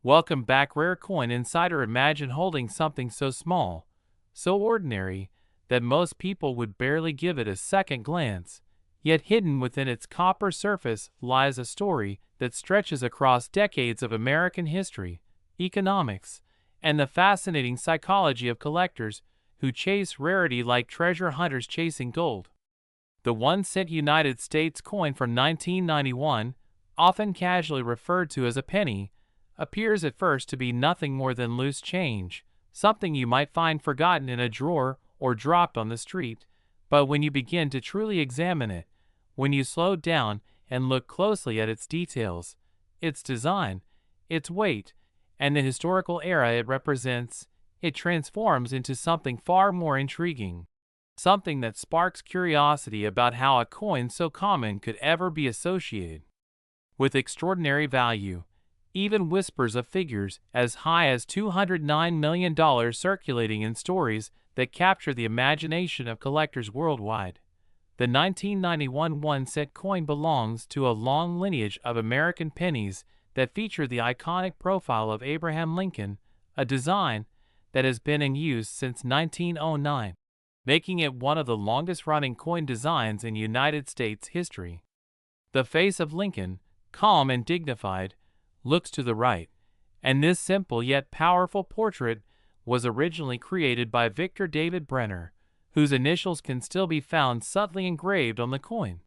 Welcome back, Rare Coin Insider. Imagine holding something so small, so ordinary, that most people would barely give it a second glance. Yet hidden within its copper surface lies a story that stretches across decades of American history, economics, and the fascinating psychology of collectors who chase rarity like treasure hunters chasing gold. The 1-cent United States coin from 1991, often casually referred to as a penny, appears at first to be nothing more than loose change, something you might find forgotten in a drawer or dropped on the street. But when you begin to truly examine it, when you slow down and look closely at its details, its design, its weight, and the historical era it represents, it transforms into something far more intriguing. Something that sparks curiosity about how a coin so common could ever be associated with extraordinary value. Even whispers of figures as high as $209 million circulating in stories that capture the imagination of collectors worldwide. The 1991 1-cent coin belongs to a long lineage of American pennies that feature the iconic profile of Abraham Lincoln, a design that has been in use since 1909, making it one of the longest-running coin designs in United States history. The face of Lincoln, calm and dignified, looks to the right, and this simple yet powerful portrait was originally created by Victor David Brenner, whose initials can still be found subtly engraved on the coin.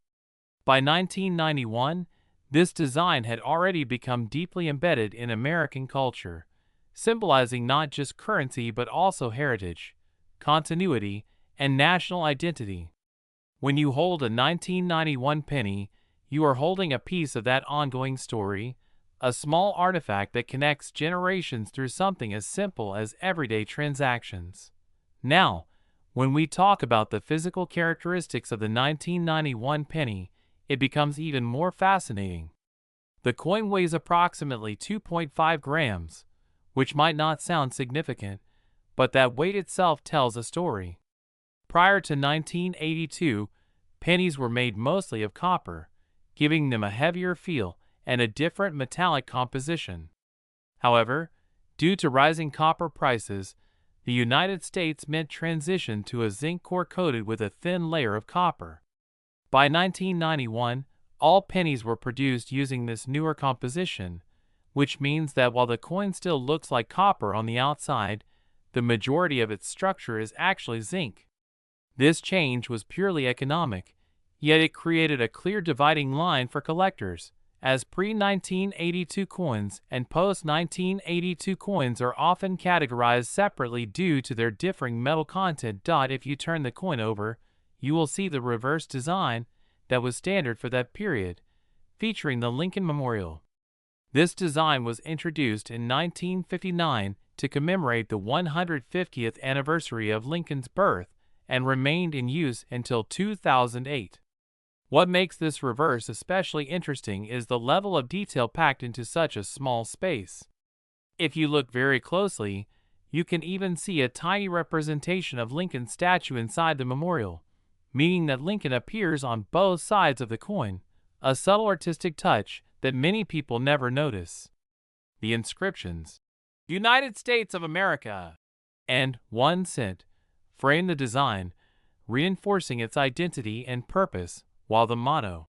By 1991, this design had already become deeply embedded in American culture, symbolizing not just currency but also heritage, continuity, and national identity. When you hold a 1991 penny, you are holding a piece of that ongoing story, a small artifact that connects generations through something as simple as everyday transactions. Now, when we talk about the physical characteristics of the 1991 penny, it becomes even more fascinating. The coin weighs approximately 2.5 grams, which might not sound significant, but that weight itself tells a story. Prior to 1982, pennies were made mostly of copper, giving them a heavier feel and a different metallic composition. However, due to rising copper prices, the United States Mint transitioned to a zinc core coated with a thin layer of copper. By 1991, all pennies were produced using this newer composition, which means that while the coin still looks like copper on the outside, the majority of its structure is actually zinc. This change was purely economic, yet it created a clear dividing line for collectors, as pre-1982 coins and post-1982 coins are often categorized separately due to their differing metal content. If you turn the coin over, you will see the reverse design that was standard for that period, featuring the Lincoln Memorial. This design was introduced in 1959 to commemorate the 150th anniversary of Lincoln's birth and remained in use until 2008. What makes this reverse especially interesting is the level of detail packed into such a small space. If you look very closely, you can even see a tiny representation of Lincoln's statue inside the memorial, meaning that Lincoln appears on both sides of the coin, a subtle artistic touch that many people never notice. The inscriptions, "United States of America," and 1 cent, frame the design, reinforcing its identity and purpose, while the motto,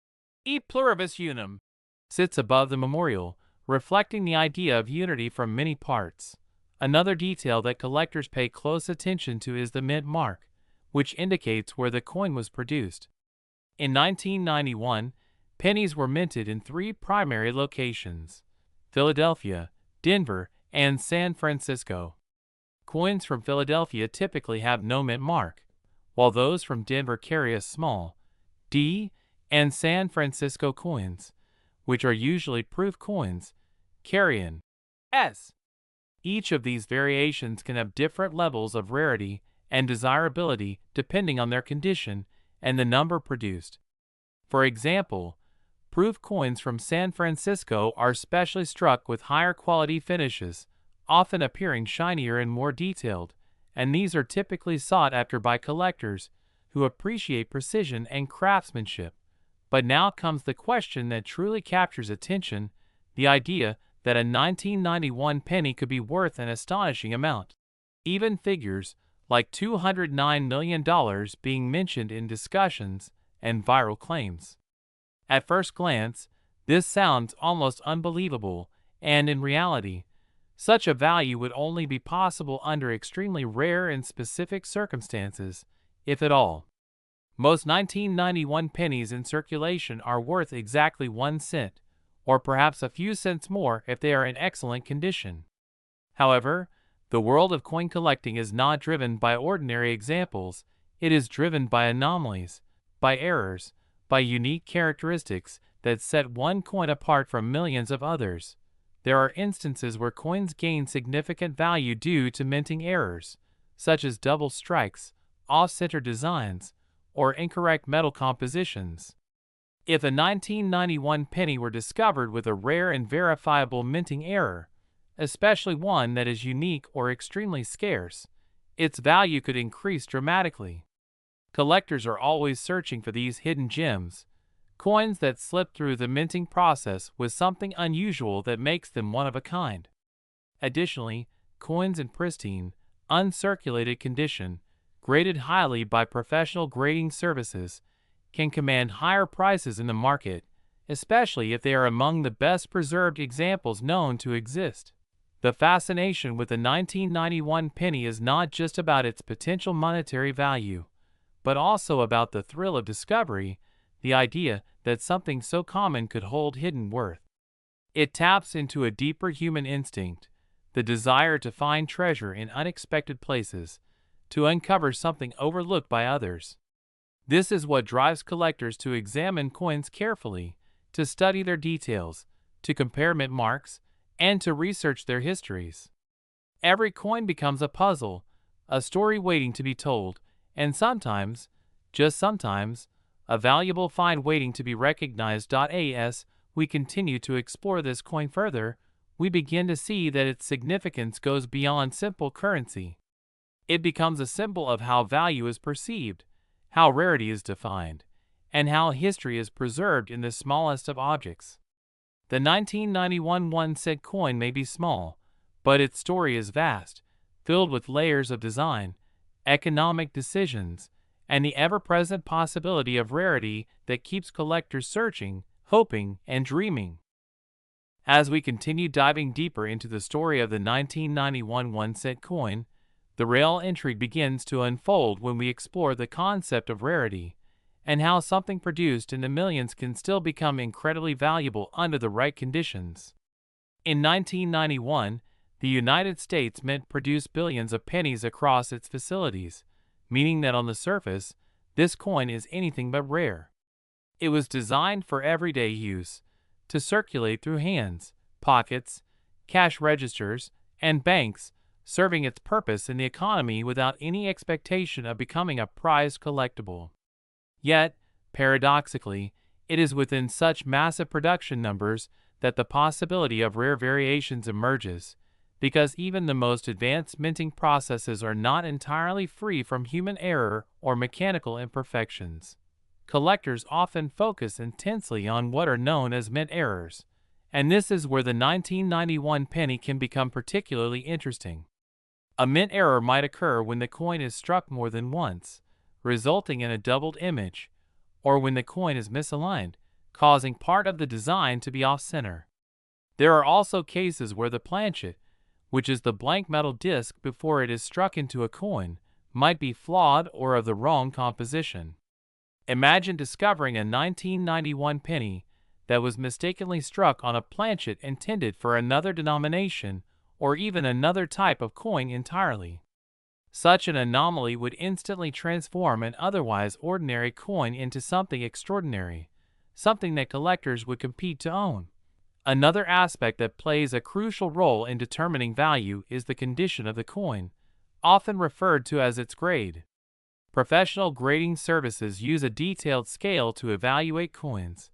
"E pluribus unum," sits above the memorial, reflecting the idea of unity from many parts. Another detail that collectors pay close attention to is the mint mark, which indicates where the coin was produced. In 1991, pennies were minted in 3 primary locations: Philadelphia, Denver, and San Francisco. Coins from Philadelphia typically have no mint mark, while those from Denver carry a small D, and San Francisco coins, which are usually proof coins, carry an S. Each of these variations can have different levels of rarity and desirability depending on their condition and the number produced. For example, proof coins from San Francisco are specially struck with higher quality finishes, often appearing shinier and more detailed, and these are typically sought after by collectors who appreciate precision and craftsmanship. But now comes the question that truly captures attention, the idea that a 1991 penny could be worth an astonishing amount. Even figures like $209 million being mentioned in discussions and viral claims. At first glance, this sounds almost unbelievable, and in reality, such a value would only be possible under extremely rare and specific circumstances, if at all. Most 1991 pennies in circulation are worth exactly 1 cent, or perhaps a few cents more if they are in excellent condition. However, the world of coin collecting is not driven by ordinary examples, it is driven by anomalies, by errors, by unique characteristics that set one coin apart from millions of others. There are instances where coins gain significant value due to minting errors, such as double strikes, off-center designs, or incorrect metal compositions. If a 1991 penny were discovered with a rare and verifiable minting error, especially one that is unique or extremely scarce, its value could increase dramatically. Collectors are always searching for these hidden gems, coins that slip through the minting process with something unusual that makes them one of a kind. Additionally, coins in pristine, uncirculated condition, graded highly by professional grading services, can command higher prices in the market, especially if they are among the best preserved examples known to exist. The fascination with the 1991 penny is not just about its potential monetary value, but also about the thrill of discovery, the idea that something so common could hold hidden worth. It taps into a deeper human instinct, the desire to find treasure in unexpected places, to uncover something overlooked by others. This is what drives collectors to examine coins carefully, to study their details, to compare mint marks, and to research their histories. Every coin becomes a puzzle, a story waiting to be told, and sometimes, just sometimes, a valuable find waiting to be recognized. As we continue to explore this coin further, we begin to see that its significance goes beyond simple currency. It becomes a symbol of how value is perceived, how rarity is defined, and how history is preserved in the smallest of objects. The 1991 1-cent coin may be small, but its story is vast, filled with layers of design, economic decisions, and the ever-present possibility of rarity that keeps collectors searching, hoping, and dreaming. As we continue diving deeper into the story of the 1991 1-cent coin, the real intrigue begins to unfold when we explore the concept of rarity, and how something produced in the millions can still become incredibly valuable under the right conditions. In 1991, the United States Mint produced billions of pennies across its facilities, meaning that on the surface, this coin is anything but rare. It was designed for everyday use, to circulate through hands, pockets, cash registers, and banks, serving its purpose in the economy without any expectation of becoming a prized collectible. Yet, paradoxically, it is within such massive production numbers that the possibility of rare variations emerges, because even the most advanced minting processes are not entirely free from human error or mechanical imperfections. Collectors often focus intensely on what are known as mint errors, and this is where the 1991 penny can become particularly interesting. A mint error might occur when the coin is struck more than once, resulting in a doubled image, or when the coin is misaligned, causing part of the design to be off-center. There are also cases where the planchet, which is the blank metal disc before it is struck into a coin, might be flawed or of the wrong composition. Imagine discovering a 1991 penny that was mistakenly struck on a planchet intended for another denomination or even another type of coin entirely. Such an anomaly would instantly transform an otherwise ordinary coin into something extraordinary, something that collectors would compete to own. Another aspect that plays a crucial role in determining value is the condition of the coin, often referred to as its grade. Professional grading services use a detailed scale to evaluate coins,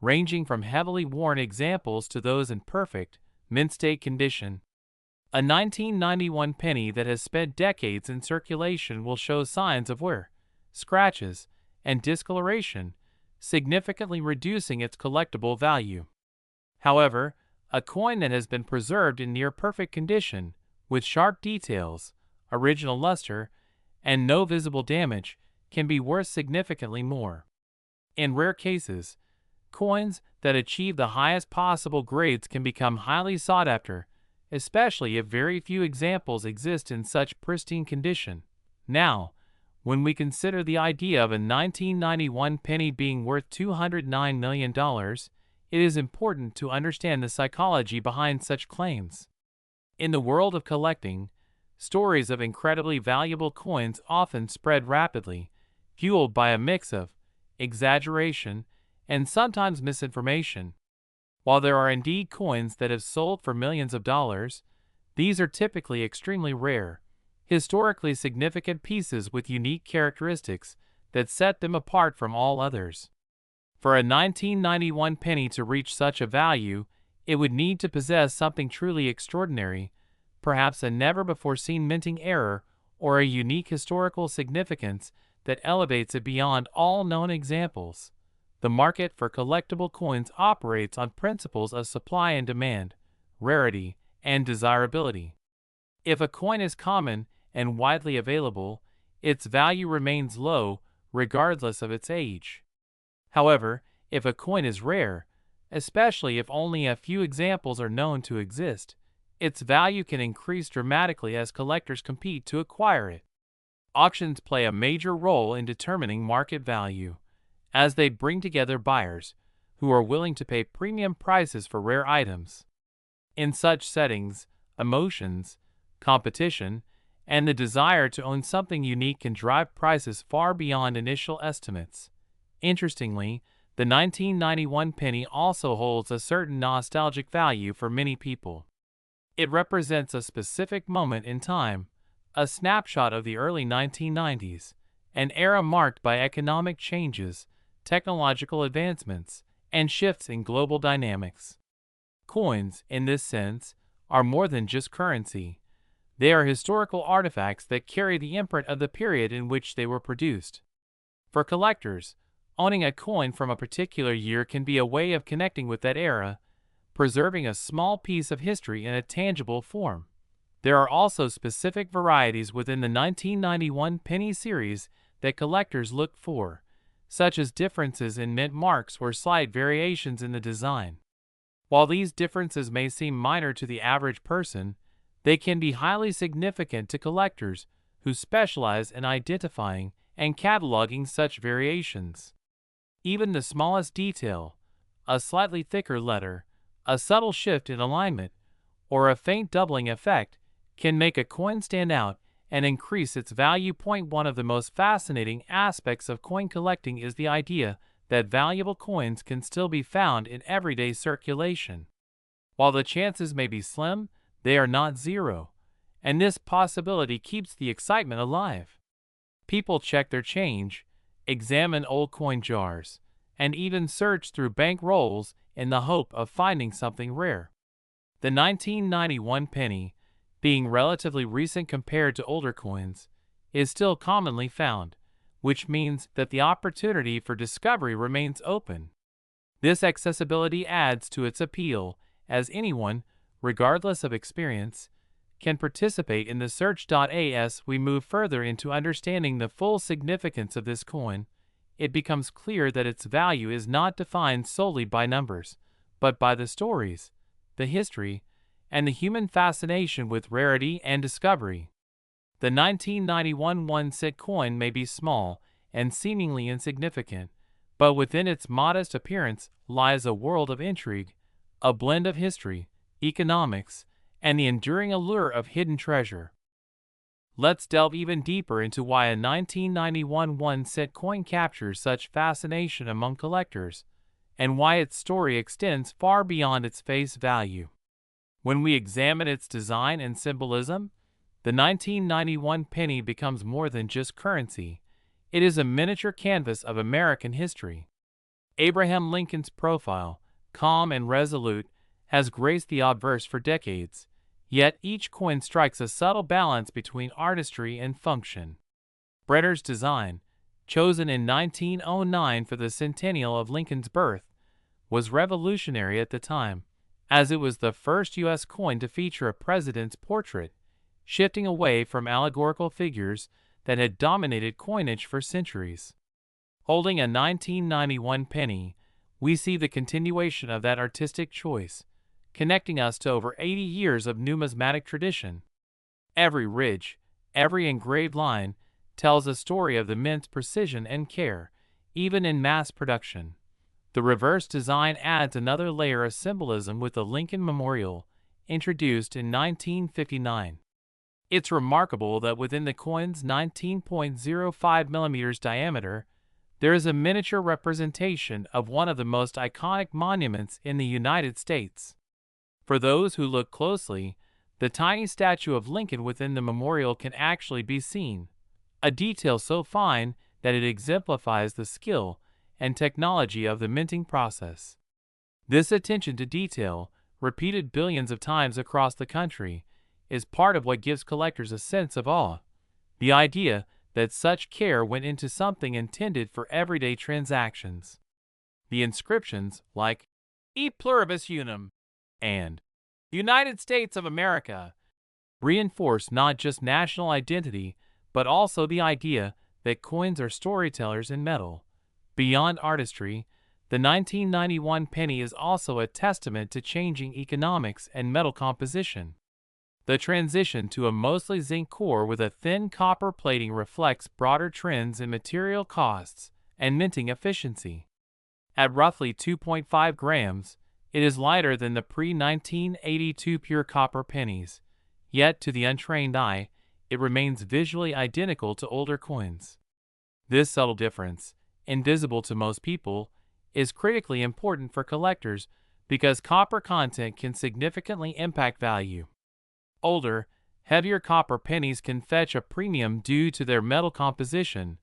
ranging from heavily worn examples to those in perfect, mint-state condition. A 1991 penny that has spent decades in circulation will show signs of wear, scratches, and discoloration, significantly reducing its collectible value. However, A coin that has been preserved in near-perfect condition, with sharp details, original luster, and no visible damage, can be worth significantly more. In rare cases, coins that achieve the highest possible grades can become highly sought after, especially if very few examples exist in such pristine condition. Now, when we consider the idea of a 1991 penny being worth $209 million, it is important to understand the psychology behind such claims. In the world of collecting, stories of incredibly valuable coins often spread rapidly, fueled by a mix of exaggeration and sometimes misinformation. While there are indeed coins that have sold for millions of dollars, these are typically extremely rare, historically significant pieces with unique characteristics that set them apart from all others. For a 1991 penny to reach such a value, it would need to possess something truly extraordinary, perhaps a never-before-seen minting error or a unique historical significance that elevates it beyond all known examples. The market for collectible coins operates on principles of supply and demand, rarity, and desirability. If a coin is common and widely available, its value remains low regardless of its age. However, if a coin is rare, especially if only a few examples are known to exist, its value can increase dramatically as collectors compete to acquire it. Auctions play a major role in determining market value, as they bring together buyers who are willing to pay premium prices for rare items. In such settings, emotions, competition, and the desire to own something unique can drive prices far beyond initial estimates. Interestingly, the 1991 penny also holds a certain nostalgic value for many people. It represents a specific moment in time, a snapshot of the early 1990s, an era marked by economic changes, technological advancements, and shifts in global dynamics. Coins, in this sense, are more than just currency. They are historical artifacts that carry the imprint of the period in which they were produced. For collectors, owning a coin from a particular year can be a way of connecting with that era, preserving a small piece of history in a tangible form. There are also specific varieties within the 1991 penny series that collectors look for, such as differences in mint marks or slight variations in the design. While these differences may seem minor to the average person, they can be highly significant to collectors who specialize in identifying and cataloging such variations. Even the smallest detail, a slightly thicker letter, a subtle shift in alignment, or a faint doubling effect, can make a coin stand out and increase its value. One of the most fascinating aspects of coin collecting is the idea that valuable coins can still be found in everyday circulation. While the chances may be slim, they are not zero, and this possibility keeps the excitement alive. People check their change, examine old coin jars, and even search through bank rolls in the hope of finding something rare. The 1991 penny, being relatively recent compared to older coins, is still commonly found, which means that the opportunity for discovery remains open. This accessibility adds to its appeal, as anyone, regardless of experience, can participate in the search. As we move further into understanding the full significance of this coin, it becomes clear that its value is not defined solely by numbers, but by the stories, the history, and the human fascination with rarity and discovery. The 1991 one-cent coin may be small and seemingly insignificant, but within its modest appearance lies a world of intrigue, a blend of history, economics, and the enduring allure of hidden treasure. Let's delve even deeper into why a 1991 one-cent coin captures such fascination among collectors, and why its story extends far beyond its face value. When we examine its design and symbolism, the 1991 penny becomes more than just currency. It is a miniature canvas of American history. Abraham Lincoln's profile, calm and resolute, has graced the obverse for decades, yet each coin strikes a subtle balance between artistry and function. Brenner's design, chosen in 1909 for the centennial of Lincoln's birth, was revolutionary at the time, as it was the first U.S. coin to feature a president's portrait, shifting away from allegorical figures that had dominated coinage for centuries. Holding a 1991 penny, we see the continuation of that artistic choice, connecting us to over 80 years of numismatic tradition. Every ridge, every engraved line, tells a story of the mint's precision and care, even in mass production. The reverse design adds another layer of symbolism with the Lincoln Memorial, introduced in 1959. It's remarkable that within the coin's 19.05 mm diameter, there is a miniature representation of one of the most iconic monuments in the United States. For those who look closely, the tiny statue of Lincoln within the memorial can actually be seen, a detail so fine that it exemplifies the skill and technology of the minting process. This attention to detail, repeated billions of times across the country, is part of what gives collectors a sense of awe. The idea that such care went into something intended for everyday transactions. The inscriptions like E Pluribus Unum and United States of America reinforce not just national identity, but also the idea that coins are storytellers in metal. Beyond artistry, the 1991 penny is also a testament to changing economics and metal composition. The transition to a mostly zinc core with a thin copper plating reflects broader trends in material costs and minting efficiency. At roughly 2.5 grams, it is lighter than the pre-1982 pure copper pennies, yet to the untrained eye, it remains visually identical to older coins. This subtle difference, invisible to most people, is critically important for collectors because copper content can significantly impact value. Older, heavier copper pennies can fetch a premium due to their metal composition,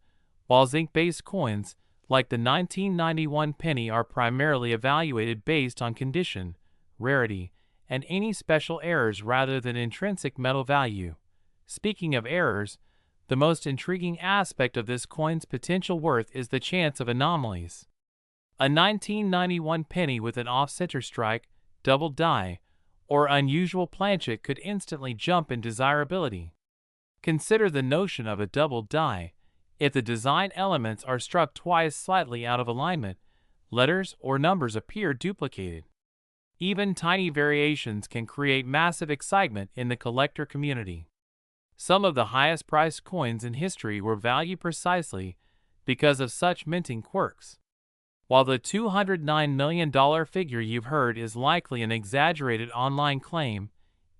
while zinc-based coins, like the 1991 penny, are primarily evaluated based on condition, rarity, and any special errors rather than intrinsic metal value. Speaking of errors, the most intriguing aspect of this coin's potential worth is the chance of anomalies. A 1991 penny with an off-center strike, double die, or unusual planchet could instantly jump in desirability. Consider the notion of a double die. If the design elements are struck twice slightly out of alignment, letters or numbers appear duplicated. Even tiny variations can create massive excitement in the collector community. Some of the highest priced coins in history were valued precisely because of such minting quirks. While the $209 million figure you've heard is likely an exaggerated online claim,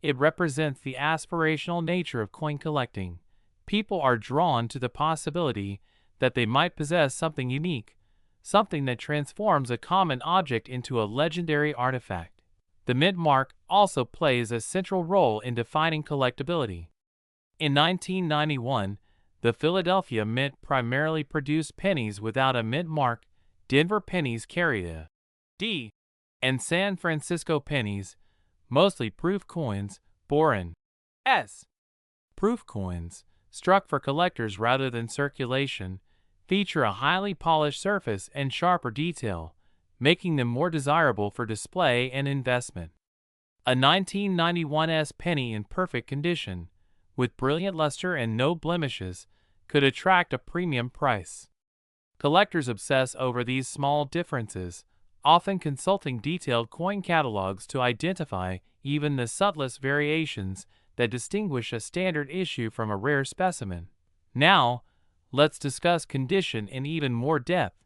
it represents the aspirational nature of coin collecting. People are drawn to the possibility that they might possess something unique, something that transforms a common object into a legendary artifact. The mint mark also plays a central role in defining collectability. In 1991, the Philadelphia Mint primarily produced pennies without a mint mark. Denver pennies carried a D, and San Francisco pennies, mostly proof coins, bore an S. Proof coins, struck for collectors rather than circulation, feature a highly polished surface and sharper detail, making them more desirable for display and investment. A 1991 S penny in perfect condition, with brilliant luster and no blemishes, could attract a premium price. Collectors obsess over these small differences, often consulting detailed coin catalogs to identify even the subtlest variations that distinguish a standard issue from a rare specimen. Now, let's discuss condition in even more depth.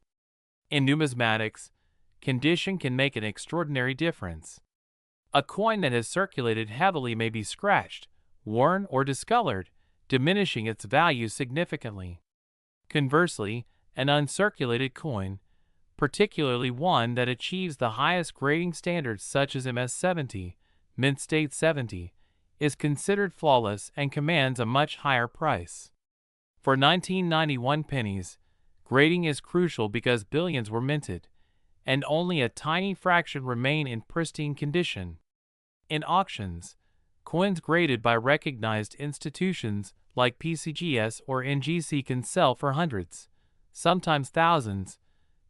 In numismatics, condition can make an extraordinary difference. A coin that has circulated heavily may be scratched, worn, or discolored, diminishing its value significantly. Conversely, an uncirculated coin, particularly one that achieves the highest grading standards such as MS-70, Mint State 70, is considered flawless and commands a much higher price. For 1991 pennies, grading is crucial because billions were minted, and only a tiny fraction remain in pristine condition. In auctions, coins graded by recognized institutions like PCGS or NGC can sell for hundreds, sometimes thousands,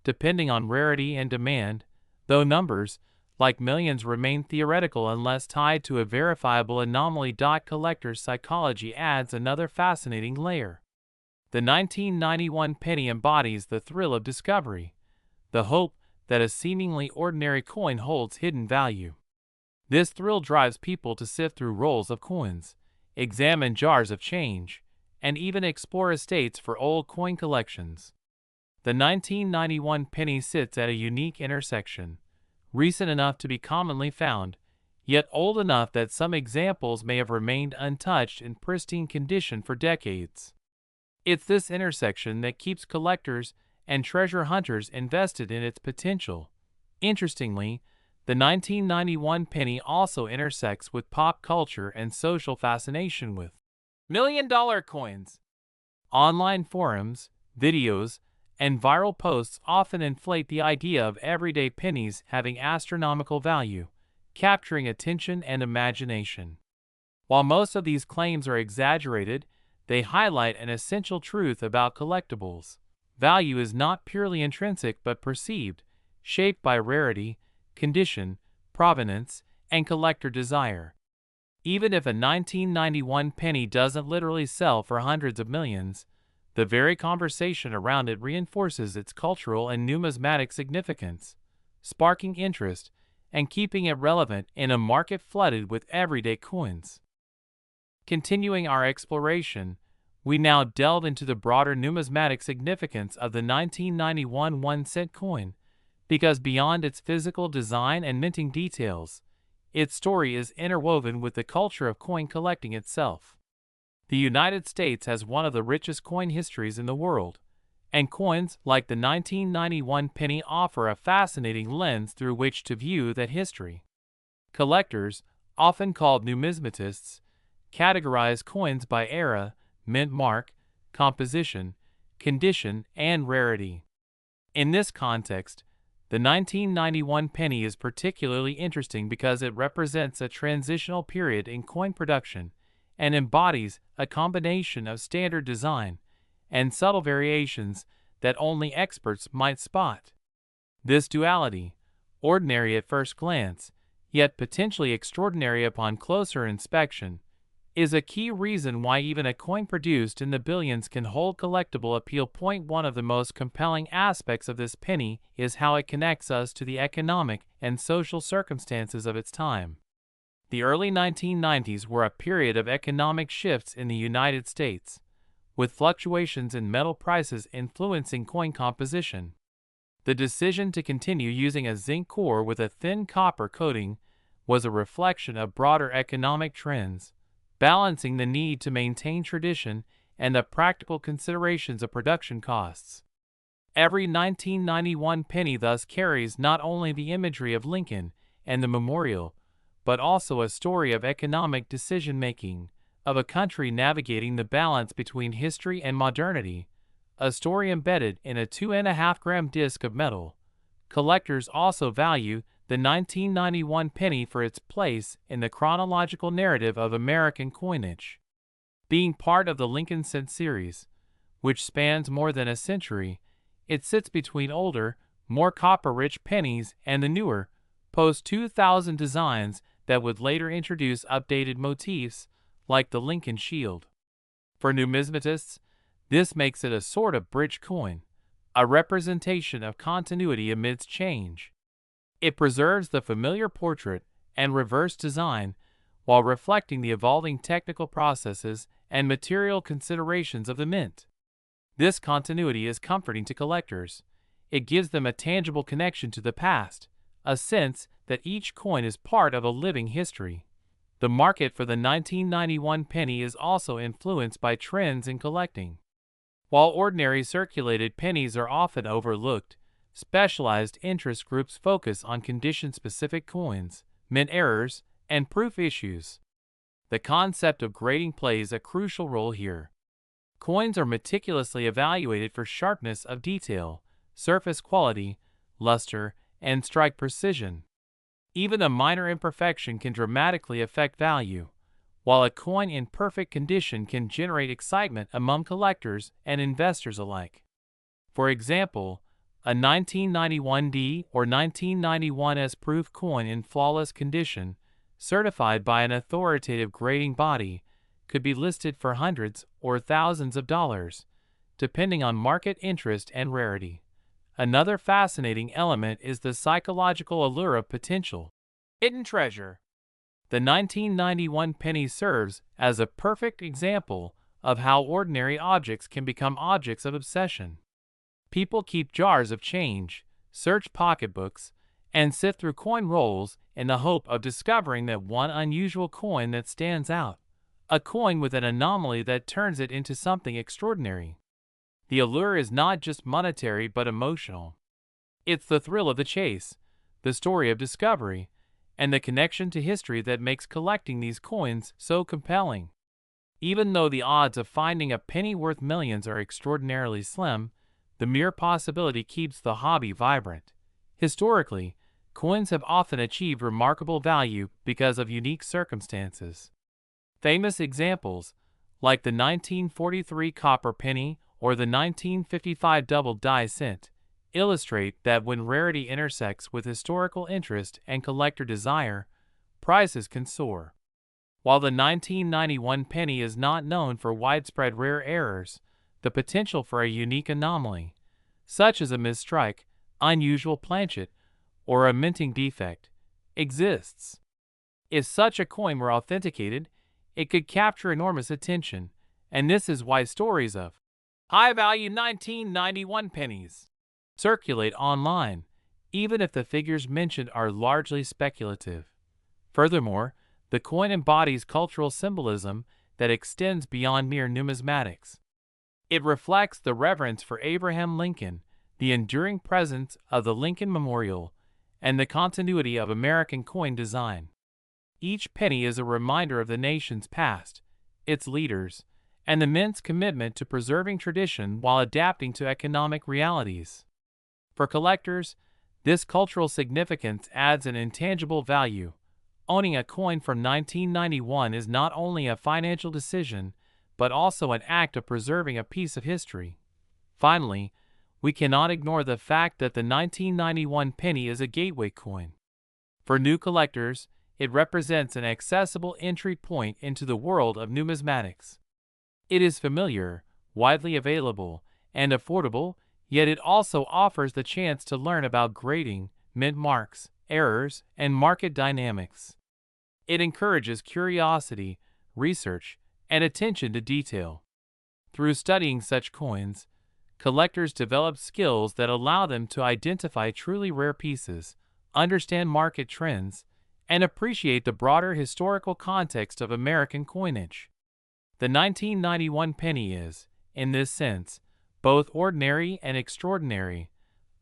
depending on rarity and demand, though numbers, like millions, remain theoretical unless tied to a verifiable anomaly. Collector's psychology adds another fascinating layer. The 1991 penny embodies the thrill of discovery, the hope that a seemingly ordinary coin holds hidden value. This thrill drives people to sift through rolls of coins, examine jars of change, and even explore estates for old coin collections. The 1991 penny sits at a unique intersection, recent enough to be commonly found, yet old enough that some examples may have remained untouched in pristine condition for decades. It's this intersection that keeps collectors and treasure hunters invested in its potential. Interestingly, the 1991 penny also intersects with pop culture and social fascination with million-dollar coins. Online forums, videos, and viral posts often inflate the idea of everyday pennies having astronomical value, capturing attention and imagination. While most of these claims are exaggerated, they highlight an essential truth about collectibles. Value is not purely intrinsic but perceived, shaped by rarity, condition, provenance, and collector desire. Even if a 1991 penny doesn't literally sell for hundreds of millions, the very conversation around it reinforces its cultural and numismatic significance, sparking interest and keeping it relevant in a market flooded with everyday coins. Continuing our exploration, we now delve into the broader numismatic significance of the 1991 1-cent coin, because beyond its physical design and minting details, its story is interwoven with the culture of coin collecting itself. The United States has one of the richest coin histories in the world, and coins like the 1991 penny offer a fascinating lens through which to view that history. Collectors, often called numismatists, categorize coins by era, mint mark, composition, condition, and rarity. In this context, the 1991 penny is particularly interesting because it represents a transitional period in coin production and embodies a combination of standard design and subtle variations that only experts might spot. This duality, ordinary at first glance, yet potentially extraordinary upon closer inspection, is a key reason why even a coin produced in the billions can hold collectible appeal. One of the most compelling aspects of this penny is how it connects us to the economic and social circumstances of its time. The early 1990s were a period of economic shifts in the United States, with fluctuations in metal prices influencing coin composition. The decision to continue using a zinc core with a thin copper coating was a reflection of broader economic trends, balancing the need to maintain tradition and the practical considerations of production costs. Every 1991 penny thus carries not only the imagery of Lincoln and the memorial, but also a story of economic decision-making, of a country navigating the balance between history and modernity, a story embedded in a 2.5-gram disc of metal. Collectors also value the 1991 penny for its place in the chronological narrative of American coinage. Being part of the Lincoln cent series, which spans more than a century, it sits between older, more copper-rich pennies and the newer, post-2000 designs that would later introduce updated motifs, like the Lincoln shield. For numismatists, this makes it a sort of bridge coin, a representation of continuity amidst change. It preserves the familiar portrait and reverse design while reflecting the evolving technical processes and material considerations of the mint. This continuity is comforting to collectors. It gives them a tangible connection to the past, a sense that each coin is part of a living history. The market for the 1991 penny is also influenced by trends in collecting. While ordinary circulated pennies are often overlooked, specialized interest groups focus on condition-specific coins, mint errors, and proof issues. The concept of grading plays a crucial role here. Coins are meticulously evaluated for sharpness of detail, surface quality, luster, and strike precision. Even a minor imperfection can dramatically affect value, while a coin in perfect condition can generate excitement among collectors and investors alike. For example, A 1991D or 1991S proof coin in flawless condition, certified by an authoritative grading body, could be listed for hundreds or thousands of dollars, depending on market interest and rarity. Another fascinating element is the psychological allure of potential hidden treasure. The 1991 penny serves as a perfect example of how ordinary objects can become objects of obsession. People keep jars of change, search pocketbooks, and sift through coin rolls in the hope of discovering that one unusual coin that stands out, a coin with an anomaly that turns it into something extraordinary. The allure is not just monetary but emotional. It's the thrill of the chase, the story of discovery, and the connection to history that makes collecting these coins so compelling. Even though the odds of finding a penny worth millions are extraordinarily slim, the mere possibility keeps the hobby vibrant. Historically, coins have often achieved remarkable value because of unique circumstances. Famous examples, like the 1943 copper penny or the 1955 double die cent, illustrate that when rarity intersects with historical interest and collector desire, prices can soar. While the 1991 penny is not known for widespread rare errors, the potential for a unique anomaly, such as a misstrike, unusual planchet, or a minting defect, exists. If such a coin were authenticated, it could capture enormous attention, and this is why stories of high-value 1991 pennies circulate online, even if the figures mentioned are largely speculative. Furthermore, the coin embodies cultural symbolism that extends beyond mere numismatics. It reflects the reverence for Abraham Lincoln, the enduring presence of the Lincoln Memorial, and the continuity of American coin design. Each penny is a reminder of the nation's past, its leaders, and the mint's commitment to preserving tradition while adapting to economic realities. For collectors, this cultural significance adds an intangible value. Owning a coin from 1991 is not only a financial decision, but also an act of preserving a piece of history. Finally, we cannot ignore the fact that the 1991 penny is a gateway coin. For new collectors, it represents an accessible entry point into the world of numismatics. It is familiar, widely available, and affordable, yet it also offers the chance to learn about grading, mint marks, errors, and market dynamics. It encourages curiosity, research, and attention to detail. Through studying such coins, collectors develop skills that allow them to identify truly rare pieces, understand market trends, and appreciate the broader historical context of American coinage. The 1991 penny is, in this sense, both ordinary and extraordinary,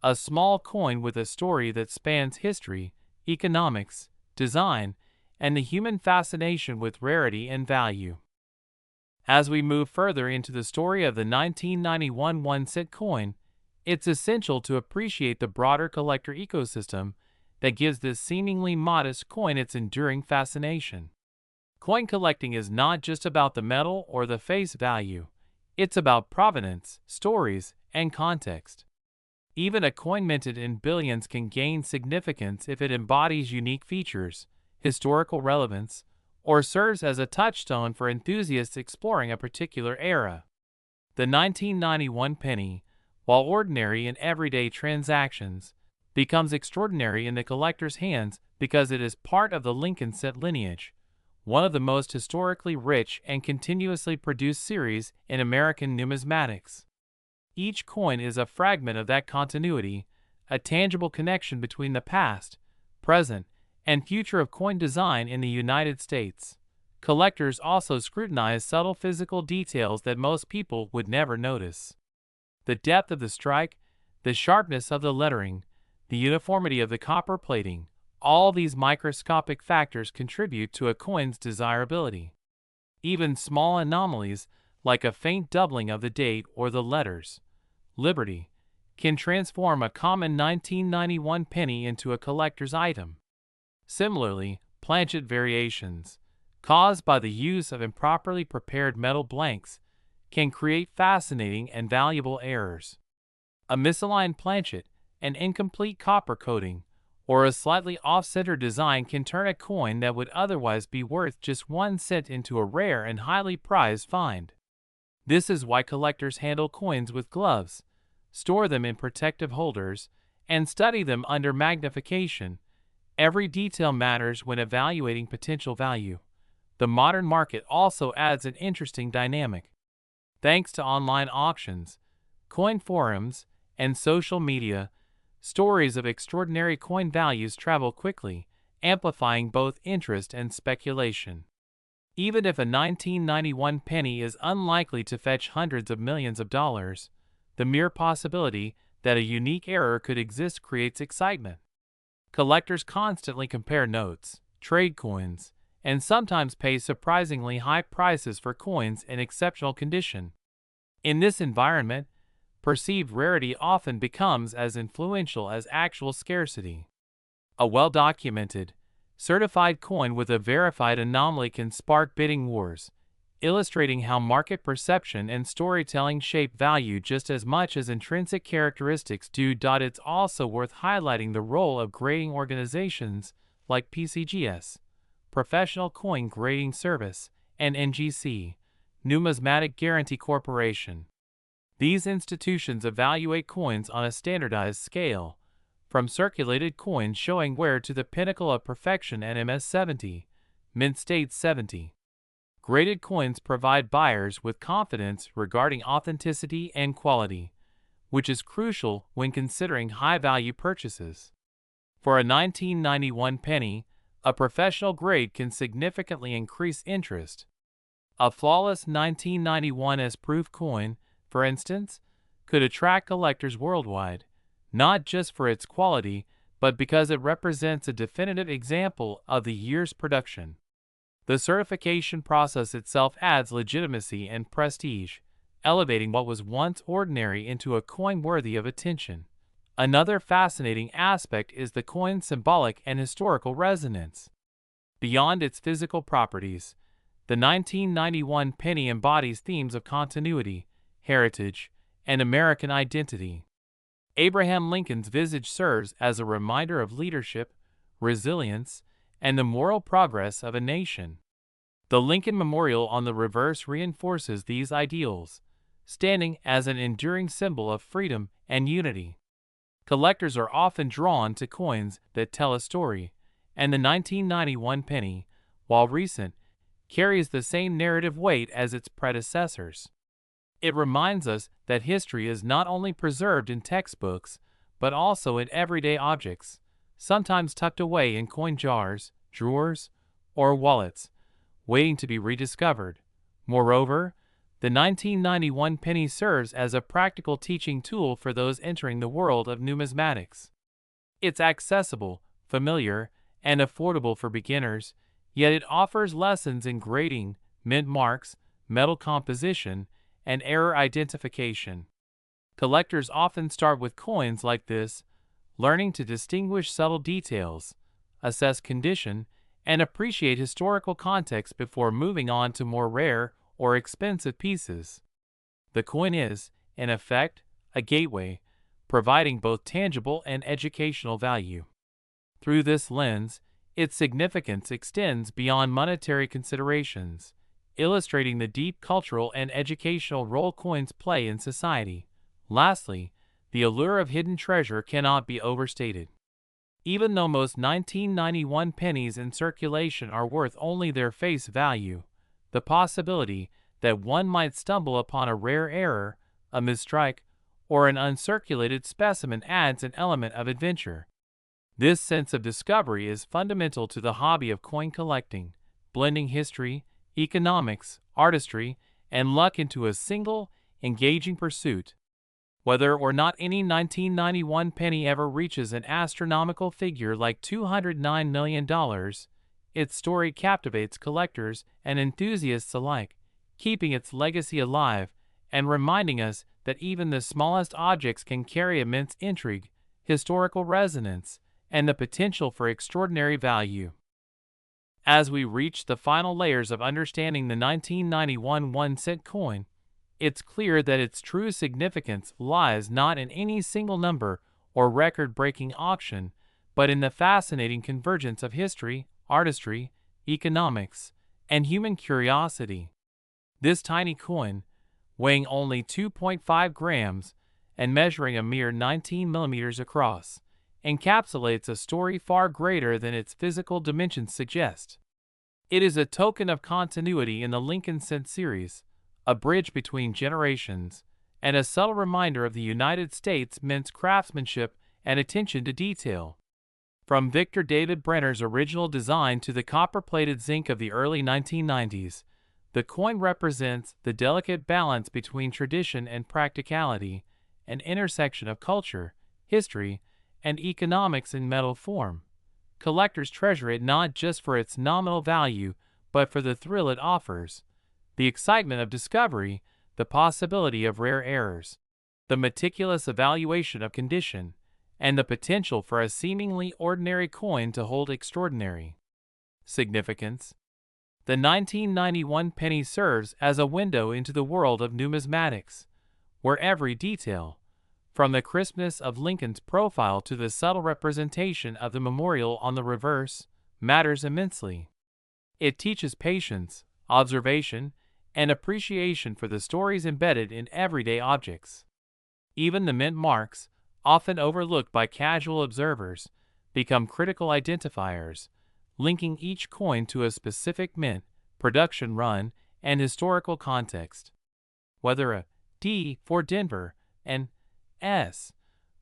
a small coin with a story that spans history, economics, design, and the human fascination with rarity and value. As we move further into the story of the 1991 1-cent coin, it's essential to appreciate the broader collector ecosystem that gives this seemingly modest coin its enduring fascination. Coin collecting is not just about the metal or the face value, it's about provenance, stories, and context. Even a coin minted in billions can gain significance if it embodies unique features, historical relevance, or serves as a touchstone for enthusiasts exploring a particular era. The 1991 penny, while ordinary in everyday transactions, becomes extraordinary in the collector's hands because it is part of the Lincoln cent lineage, one of the most historically rich and continuously produced series in American numismatics. Each coin is a fragment of that continuity, a tangible connection between the past, present, and future of coin design in the United States. Collectors also scrutinize subtle physical details that most people would never notice. The depth of the strike, the sharpness of the lettering, the uniformity of the copper plating, all these microscopic factors contribute to a coin's desirability. Even small anomalies, like a faint doubling of the date or the letters, Liberty, can transform a common 1991 penny into a collector's item. Similarly, planchet variations, caused by the use of improperly prepared metal blanks, can create fascinating and valuable errors. A misaligned planchet, an incomplete copper coating, or a slightly off-center design can turn a coin that would otherwise be worth just 1 cent into a rare and highly prized find. This is why collectors handle coins with gloves, store them in protective holders, and study them under magnification. Every detail matters when evaluating potential value. The modern market also adds an interesting dynamic. Thanks to online auctions, coin forums, and social media, stories of extraordinary coin values travel quickly, amplifying both interest and speculation. Even if a 1991 penny is unlikely to fetch hundreds of millions of dollars, the mere possibility that a unique error could exist creates excitement. Collectors constantly compare notes, trade coins, and sometimes pay surprisingly high prices for coins in exceptional condition. In this environment, perceived rarity often becomes as influential as actual scarcity. A well-documented, certified coin with a verified anomaly can spark bidding wars, illustrating how market perception and storytelling shape value just as much as intrinsic characteristics do. It's also worth highlighting the role of grading organizations like PCGS, Professional Coin Grading Service, and NGC, Numismatic Guarantee Corporation. These institutions evaluate coins on a standardized scale, from circulated coins showing wear to the pinnacle of perfection and MS-70, mint state 70. Graded coins provide buyers with confidence regarding authenticity and quality, which is crucial when considering high-value purchases. For a 1991 penny, a professional grade can significantly increase interest. A flawless 1991 as proof coin, for instance, could attract collectors worldwide, not just for its quality, but because it represents a definitive example of the year's production. The certification process itself adds legitimacy and prestige, elevating what was once ordinary into a coin worthy of attention. Another fascinating aspect is the coin's symbolic and historical resonance. Beyond its physical properties, the 1991 penny embodies themes of continuity, heritage, and American identity. Abraham Lincoln's visage serves as a reminder of leadership, resilience, and the moral progress of a nation. The Lincoln Memorial on the reverse reinforces these ideals, standing as an enduring symbol of freedom and unity. Collectors are often drawn to coins that tell a story, and the 1991 penny, while recent, carries the same narrative weight as its predecessors. It reminds us that history is not only preserved in textbooks, but also in everyday objects, sometimes tucked away in coin jars, drawers, or wallets, waiting to be rediscovered. Moreover, the 1991 penny serves as a practical teaching tool for those entering the world of numismatics. It's accessible, familiar, and affordable for beginners, yet it offers lessons in grading, mint marks, metal composition, and error identification. Collectors often start with coins like this, learning to distinguish subtle details, assess condition, and appreciate historical context before moving on to more rare or expensive pieces. The coin is, in effect, a gateway, providing both tangible and educational value. Through this lens, its significance extends beyond monetary considerations, illustrating the deep cultural and educational role coins play in society. Lastly, the allure of hidden treasure cannot be overstated. Even though most 1991 pennies in circulation are worth only their face value, the possibility that one might stumble upon a rare error, a misstrike, or an uncirculated specimen adds an element of adventure. This sense of discovery is fundamental to the hobby of coin collecting, blending history, economics, artistry, and luck into a single, engaging pursuit. Whether or not any 1991 penny ever reaches an astronomical figure like $209 million, its story captivates collectors and enthusiasts alike, keeping its legacy alive and reminding us that even the smallest objects can carry immense intrigue, historical resonance, and the potential for extraordinary value. As we reach the final layers of understanding the 1991 1-cent coin, it's clear that its true significance lies not in any single number or record-breaking auction, but in the fascinating convergence of history, artistry, economics, and human curiosity. This tiny coin, weighing only 2.5 grams and measuring a mere 19 millimeters across, encapsulates a story far greater than its physical dimensions suggest. It is a token of continuity in the Lincoln Cent series, a bridge between generations, and a subtle reminder of the United States Mint's craftsmanship and attention to detail. From Victor David Brenner's original design to the copper-plated zinc of the early 1990s, the coin represents the delicate balance between tradition and practicality, an intersection of culture, history, and economics in metal form. Collectors treasure it not just for its nominal value, but for the thrill it offers, the excitement of discovery, the possibility of rare errors, the meticulous evaluation of condition, and the potential for a seemingly ordinary coin to hold extraordinary significance. The 1991 penny serves as a window into the world of numismatics, where every detail, from the crispness of Lincoln's profile to the subtle representation of the memorial on the reverse, matters immensely. It teaches patience, observation, and appreciation for the stories embedded in everyday objects. Even the mint marks, often overlooked by casual observers, become critical identifiers, linking each coin to a specific mint, production run, and historical context. Whether a D for Denver, an S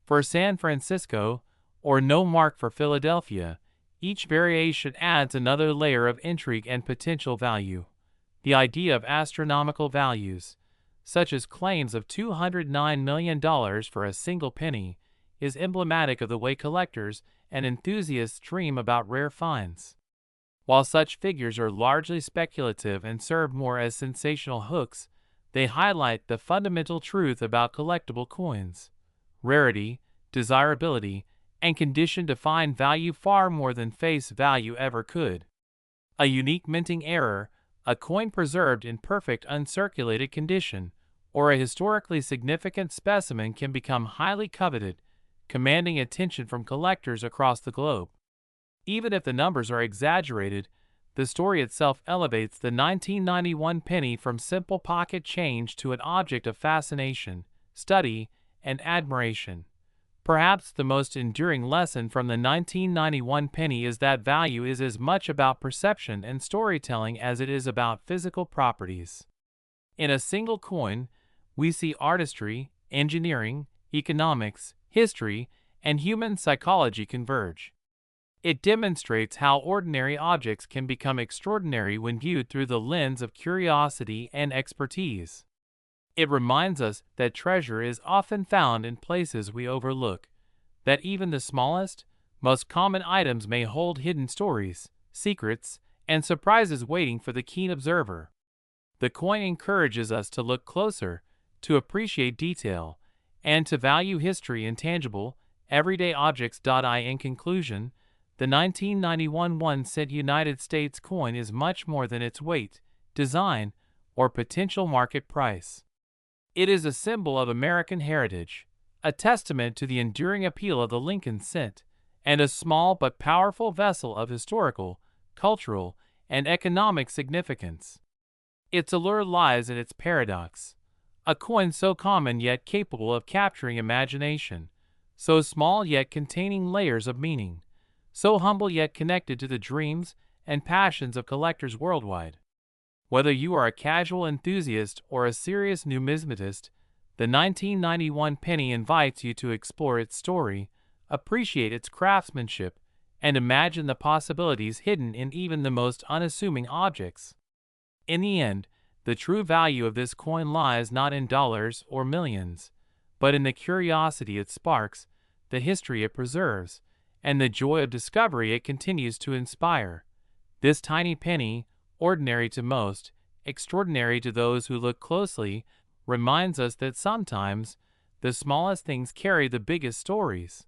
for San Francisco, or no mark for Philadelphia, each variation adds another layer of intrigue and potential value. The idea of astronomical values, such as claims of $209 million for a single penny, is emblematic of the way collectors and enthusiasts dream about rare finds. While such figures are largely speculative and serve more as sensational hooks, they highlight the fundamental truth about collectible coins. Rarity, desirability, and condition define value far more than face value ever could. A unique minting error, a coin preserved in perfect uncirculated condition, or a historically significant specimen can become highly coveted, commanding attention from collectors across the globe. Even if the numbers are exaggerated, the story itself elevates the 1991 penny from simple pocket change to an object of fascination, study, and admiration. Perhaps the most enduring lesson from the 1991 penny is that value is as much about perception and storytelling as it is about physical properties. In a single coin, we see artistry, engineering, economics, history, and human psychology converge. It demonstrates how ordinary objects can become extraordinary when viewed through the lens of curiosity and expertise. It reminds us that treasure is often found in places we overlook, that even the smallest, most common items may hold hidden stories, secrets, and surprises waiting for the keen observer. The coin encourages us to look closer, to appreciate detail, and to value history in tangible, everyday objects. In conclusion, the 1991 1-cent United States coin is much more than its weight, design, or potential market price. It is a symbol of American heritage, a testament to the enduring appeal of the Lincoln Cent, and a small but powerful vessel of historical, cultural, and economic significance. Its allure lies in its paradox. A coin so common yet capable of capturing imagination, so small yet containing layers of meaning, so humble yet connected to the dreams and passions of collectors worldwide. Whether you are a casual enthusiast or a serious numismatist, the 1991 penny invites you to explore its story, appreciate its craftsmanship, and imagine the possibilities hidden in even the most unassuming objects. In the end, the true value of this coin lies not in dollars or millions, but in the curiosity it sparks, the history it preserves, and the joy of discovery it continues to inspire. This tiny penny, ordinary to most, extraordinary to those who look closely, reminds us that sometimes the smallest things carry the biggest stories.